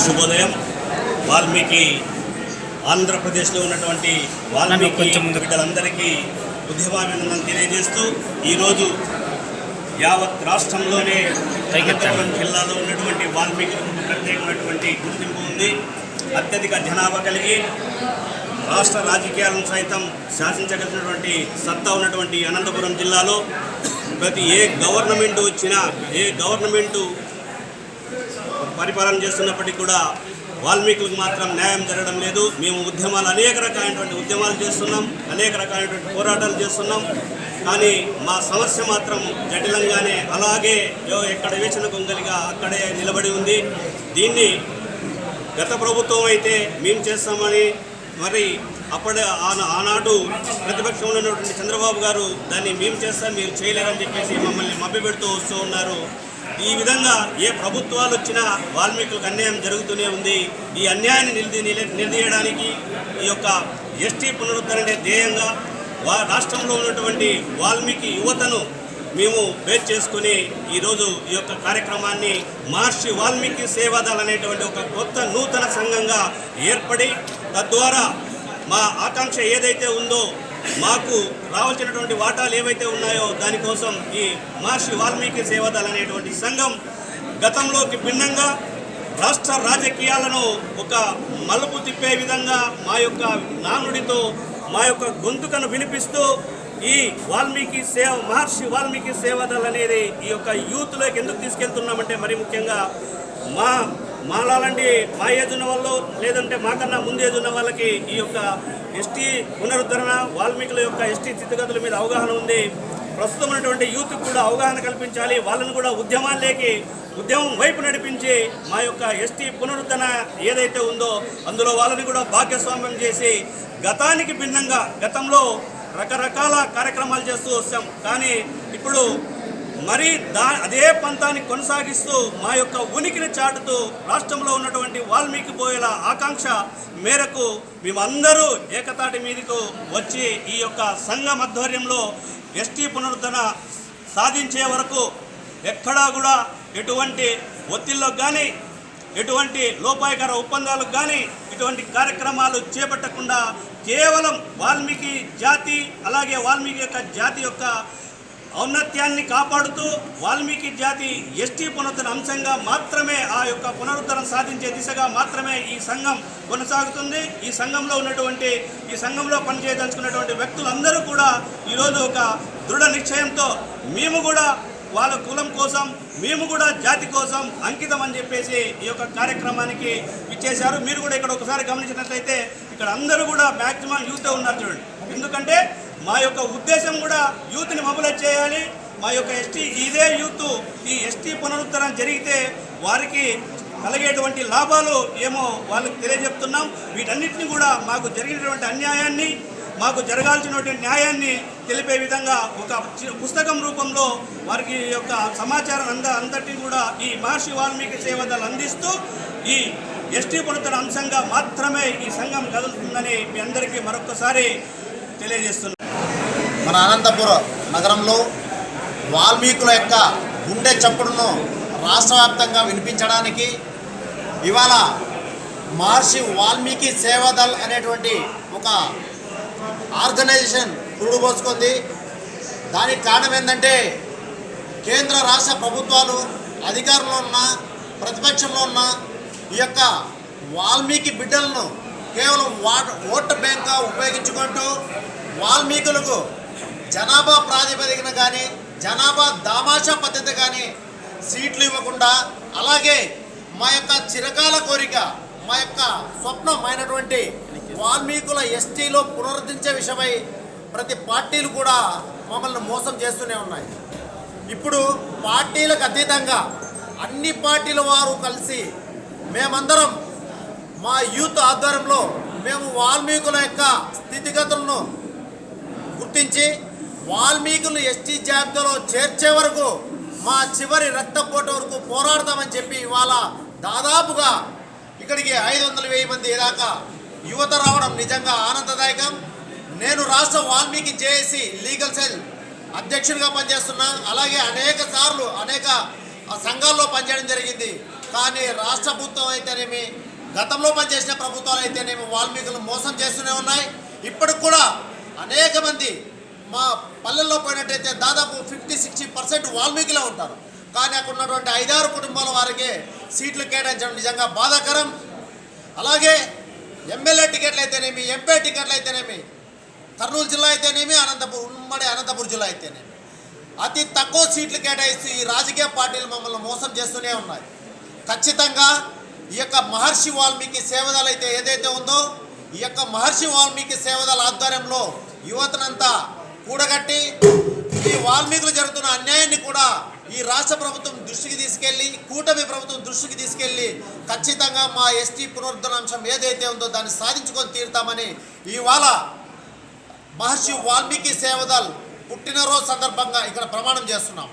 శుభోదయం. వాల్మీకి ఆంధ్రప్రదేశ్లో ఉన్నటువంటి వాల్మీకి బిడ్డలందరికీ ఉద్యమాభినందన తెలియజేస్తూ ఈరోజు యావత్ రాష్ట్రంలోనే అనంతపురం జిల్లాలో ఉన్నటువంటి వాల్మీకి ప్రత్యేకమైనటువంటి గుర్తింపు ఉంది. అత్యధిక జనాభా కలిగి రాష్ట్ర రాజకీయాలను సైతం శాసించగలిగినటువంటి సత్తా ఉన్నటువంటి అనంతపురం జిల్లాలో ఏ గవర్నమెంట్ వచ్చినా ఏ గవర్నమెంటు పరిపాలన చేస్తున్నప్పటికీ కూడా వాల్మీకులకు మాత్రం న్యాయం జరగడం లేదు. మేము అనేక రకాలైనటువంటి ఉద్యమాలు చేస్తున్నాం, అనేక రకాలైనటువంటి పోరాటాలు చేస్తున్నాం. కానీ మా సమస్య మాత్రం జటిలంగానే అలాగే ఎక్కడ వేసిన గొంగలిగా అక్కడే నిలబడి ఉంది. దీన్ని గత ప్రభుత్వం అయితే మేము చేస్తామని మరి ఆనాడు ప్రతిపక్షంలో ఉన్నటువంటి చంద్రబాబు గారు దాన్ని మేము చేస్తాం మీరు చేయలేరని చెప్పేసి మమ్మల్ని మభ్యపెడుతూ వస్తూ ఉన్నారు. ఈ విధంగా ఏ ప్రభుత్వాలు వచ్చినా వాల్మీకులకు అన్యాయం జరుగుతూనే ఉంది. ఈ అన్యాయాన్ని నిలదీయడానికి ఈ యొక్క ఎస్టీ పునరుద్ధరణ ధ్యేయంగా రాష్ట్రంలో ఉన్నటువంటి వాల్మీకి యువతను మేము బేస్ చేసుకుని ఈరోజు ఈ యొక్క కార్యక్రమాన్ని మహర్షి వాల్మీకి సేవాదళ్ అనేటువంటి ఒక కొత్త నూతన సంఘంగా ఏర్పడి తద్వారా మా ఆకాంక్ష ఏదైతే ఉందో మాకు రావాల్సినటువంటి వాటాలు ఏవైతే ఉన్నాయో దానికోసం ఈ మహర్షి వాల్మీకి సేవాదళ్ అనేటువంటి సంఘం గతంలోకి భిన్నంగా రాష్ట్ర రాజకీయాలను ఒక మలుపు తిప్పే విధంగా మా యొక్క నానుడితో మా యొక్క గొంతుకను వినిపిస్తూ ఈ మహర్షి వాల్మీకి సేవాదళ్ అనేది ఈ యొక్క యూత్లోకి ఎందుకు తీసుకెళ్తున్నామంటే మరి ముఖ్యంగా మాలాంటి మా ఏజ్ ఉన్న వాళ్ళు లేదంటే మాకన్నా ముందు ఏజ్ ఉన్న వాళ్ళకి ఈ యొక్క ఎస్టీ పునరుద్ధరణ వాల్మీకుల యొక్క ఎస్టీ స్థితిగతుల మీద అవగాహన ఉంది. ప్రస్తుతం ఉన్నటువంటి యూత్కి కూడా అవగాహన కల్పించాలి, వాళ్ళను కూడా ఉద్యమం వైపు నడిపించి మా యొక్క ఎస్టీ పునరుద్ధరణ ఏదైతే ఉందో అందులో వాళ్ళని కూడా భాగస్వామ్యం చేసి గతానికి భిన్నంగా గతంలో రకరకాల కార్యక్రమాలు చేస్తూ వస్తాం. కానీ ఇప్పుడు మరి అదే పంతాన్ని కొనసాగిస్తూ మా యొక్క ఉనికిని చాటుతూ రాష్ట్రంలో ఉన్నటువంటి వాల్మీకి బోయల ఆకాంక్ష మేరకు మేమందరూ ఏకతాటి మీదకు వచ్చి ఈ యొక్క సంఘం ఆధ్వర్యంలో ఎస్టీ పునరుద్ధరణ సాధించే వరకు ఎక్కడా కూడా ఎటువంటి ఒత్తిళ్ళకు కానీ ఎటువంటి లోపాయకర ఒప్పందాలకు కానీ ఇటువంటి కార్యక్రమాలు చేపట్టకుండా కేవలం వాల్మీకి జాతి అలాగే వాల్మీకి యొక్క జాతి యొక్క ఔన్నత్యాన్ని కాపాడుతూ వాల్మీకి జాతి ఎస్టీ పునరుద్ధరణ అంశంగా మాత్రమే ఆ యొక్క పునరుద్ధరణ సాధించే దిశగా మాత్రమే ఈ సంఘం కొనసాగుతుంది. ఈ సంఘంలో పనిచేయదలుచుకున్నటువంటి వ్యక్తులందరూ కూడా ఈరోజు ఒక దృఢ నిశ్చయంతో మేము కూడా వాళ్ళ కులం కోసం మేము కూడా జాతి కోసం అంకితం అని చెప్పేసి ఈ యొక్క కార్యక్రమానికి ఇచ్చేశారు. మీరు కూడా ఇక్కడ ఒకసారి గమనించినట్లయితే ఇక్కడ అందరూ కూడా మ్యాక్సిమం యూతే ఉన్నారు చూడండి. ఎందుకంటే మా యొక్క ఉద్దేశం కూడా యూత్ని మొబిలైజ్ చేయాలి. మా యొక్క ఇదే యూత్ ఈ ఎస్టీ పునరుద్ధరణ జరిగితే వారికి కలిగేటువంటి లాభాలు ఏమో వాళ్ళకి తెలియజెప్తున్నాం. వీటన్నిటిని కూడా మాకు జరిగినటువంటి అన్యాయాన్ని మాకు జరగాల్సినటువంటి న్యాయాన్ని తెలిపే విధంగా ఒక పుస్తకం రూపంలో వారికి యొక్క సమాచారం అంతటిని కూడా ఈ మహర్షి వాల్మీకి సేవాదళ్ అందిస్తూ ఈ ఎస్టీ పునరుద్ధరణ అంశంగా మాత్రమే ఈ సంఘం కదులుతుందని మీ అందరికీ మరొకసారి తెలియజేస్తున్నాం. మన అనంతపురం నగరంలో వాల్మీకుల యొక్క గుండె చప్పుడును రాష్ట్ర వ్యాప్తంగా వినిపించడానికి ఇవాళ మహర్షి వాల్మీకి సేవాదళ్ అనేటువంటి ఒక ఆర్గనైజేషన్ పురుడుపోసుకుంది. దానికి కారణం ఏంటంటే కేంద్ర రాష్ట్ర ప్రభుత్వాలు అధికారంలో ఉన్న ప్రతిపక్షంలో ఉన్న ఈ యొక్క వాల్మీకి బిడ్డలను కేవలం ఓటు బ్యాంక్గా ఉపయోగించుకుంటూ వాల్మీకులకు జనాభా ప్రాతిపదికన కానీ జనాభా దామాషా పద్ధతి కానీ సీట్లు ఇవ్వకుండా అలాగే మా యొక్క చిరకాల కోరిక మా యొక్క స్వప్నమైనటువంటి వాల్మీకుల ఎస్టీలో పునరుద్ధరించే విషయమై ప్రతి పార్టీలు కూడా మమ్మల్ని మోసం చేస్తూనే ఉన్నాయి. ఇప్పుడు పార్టీలకు అతీతంగా అన్ని పార్టీల వారు కలిసి మేమందరం మా యూత్ ఆధ్వర్యంలో మేము వాల్మీకుల యొక్క స్థితిగతులను గుర్తించి వాల్మీకులు ఎస్టీ జాబితాలో చేర్చే వరకు మా చివరి రక్తపోటు వరకు పోరాడతామని చెప్పి ఇవాళ దాదాపుగా ఇక్కడికి 500,000 మంది దాకా యువత రావడం నిజంగా ఆనందదాయకం. నేను రాష్ట్ర వాల్మీకి జేఏసీ లీగల్ సెల్ అధ్యక్షుడిగా పనిచేస్తున్నా. అలాగే అనేక సంఘాల్లో పనిచేయడం జరిగింది. కానీ రాష్ట్ర ప్రభుత్వం అయితేనేమి, గతంలో పనిచేసిన ప్రభుత్వాలు అయితేనేమి వాల్మీకులను మోసం చేస్తూనే ఉన్నాయి. ఇప్పటికి కూడా అనేక మంది మా పల్లెల్లో పోయినట్టయితే దాదాపు 50-60% వాల్మీకులే ఉంటారు. కానీ అక్కడ ఉన్నటువంటి 5-6 కుటుంబాల వారికి సీట్లు కేటాయించడం నిజంగా బాధాకరం. అలాగే ఎమ్మెల్యే టికెట్లు అయితేనేమి, ఎంపీ టికెట్లు అయితేనేమి, కర్నూలు జిల్లా అయితేనేమి, ఉమ్మడి అనంతపురం జిల్లా అయితేనేమి అతి తక్కువ సీట్లు కేటాయిస్తూ ఈ రాజకీయ పార్టీలు మమ్మల్ని మోసం చేస్తూనే ఉన్నాయి. ఖచ్చితంగా ఈ యొక్క మహర్షి వాల్మీకి సేవదళ అయితే ఏదైతే ఉందో, ఈ యొక్క మహర్షి వాల్మీకి సేవదళ ఆధ్వర్యంలో యువతనంతా కూడగట్టి ఈ వాల్మీకులు జరుగుతున్న అన్యాయాన్ని కూడా ఈ రాష్ట్ర ప్రభుత్వం దృష్టికి తీసుకెళ్ళి, కూటమి ప్రభుత్వం దృష్టికి తీసుకెళ్ళి ఖచ్చితంగా మా ఎస్టీ పునరుద్ధరణ అంశం ఏదైతే ఉందో దాన్ని సాధించుకొని తీరుతామని ఇవాళ మహర్షి వాల్మీకి సేవదళ్ పుట్టినరోజు సందర్భంగా ఇక్కడ ప్రమాణం చేస్తున్నాం.